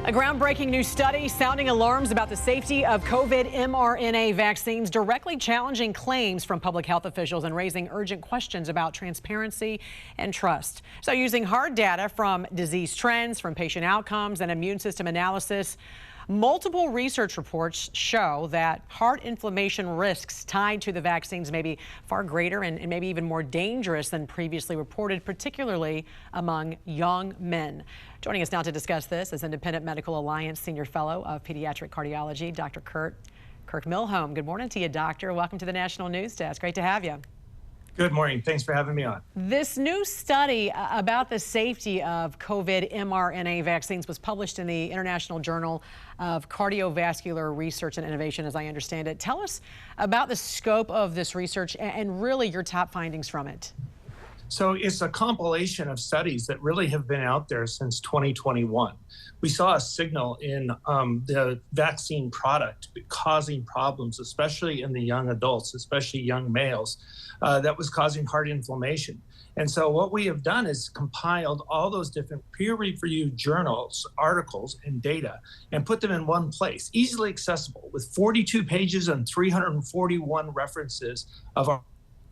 A groundbreaking new study sounding alarms about the safety of COVID mRNA vaccines, directly challenging claims from public health officials and raising urgent questions about transparency and trust. So using hard data from disease trends, from patient outcomes and immune system analysis, multiple research reports show that heart inflammation risks tied to the vaccines may be far greater and maybe even more dangerous than previously reported, particularly among young men. Joining us now to discuss this is Independent Medical Alliance Senior Fellow of Pediatric Cardiology, Dr. Kirk Milholm. Good morning to you, Doctor. Welcome to the National News Desk. Great to have you. Good morning. Thanks for having me on. This new study about the safety of COVID mRNA vaccines was published in the International Journal of Cardiovascular Research and Innovation, as I understand it. Tell us about the scope of this research and really your top findings from it. So it's a compilation of studies that really have been out there since 2021. We saw a signal in the vaccine product causing problems, especially in the young adults, especially young males, that was causing heart inflammation. And so what we have done is compiled all those different peer-reviewed journals, articles, and data, and put them in one place, easily accessible, with 42 pages and 341 references of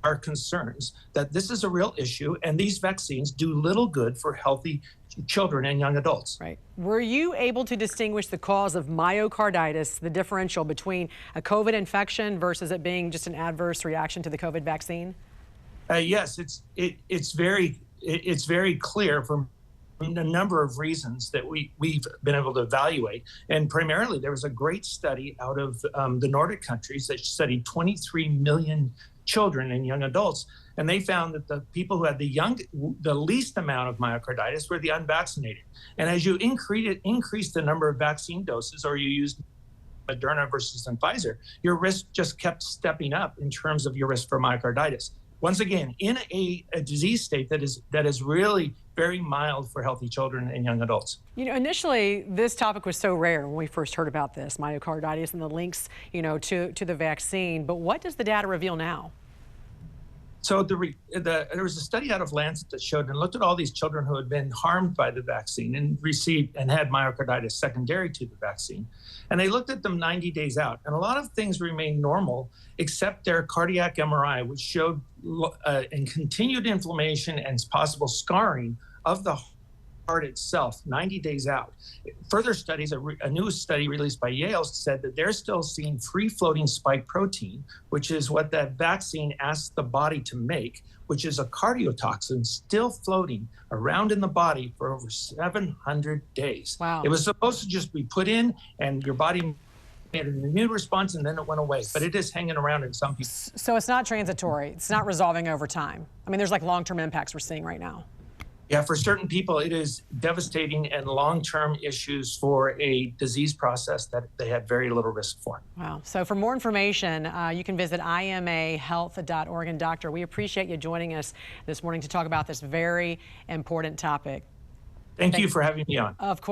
our concerns that this is a real issue and these vaccines do little good for healthy children and young adults. Right. Were you able to distinguish the cause of myocarditis, the differential between a COVID infection versus it being just an adverse reaction to the COVID vaccine? Yes, it's very clear from a number of reasons that we've been able to evaluate. And primarily, there was a great study out of the Nordic countries that studied 23 million children and young adults, and they found that the people who had the least amount of myocarditis were the unvaccinated. And as you increase the number of vaccine doses, or you use Moderna versus Pfizer, your risk just kept stepping up in terms of your risk for myocarditis. Once again, in a disease state that is really very mild for healthy children and young adults. You know, initially, this topic was so rare when we first heard about this, myocarditis and the links, to the vaccine. But what does the data reveal now? So there was a study out of Lancet that showed and looked at all these children who had been harmed by the vaccine and had myocarditis secondary to the vaccine. And they looked at them 90 days out. And a lot of things remained normal, except their cardiac MRI, which showed and continued inflammation and possible scarring of the heart itself 90 days out. Further studies, a new study released by Yale said that they're still seeing free-floating spike protein, which is what that vaccine asks the body to make, which is a cardiotoxin still floating around in the body for over 700 days. Wow. It was supposed to just be put in and your body made an immune response and then it went away, but it is hanging around in some people. So it's not transitory. It's not resolving over time. I mean, there's like long-term impacts we're seeing right now. Yeah, for certain people, it is devastating and long-term issues for a disease process that they had very little risk for. Wow. So for more information, you can visit imahealth.org. And Doctor, we appreciate you joining us this morning to talk about this very important topic. Thank you for having me on. Of course.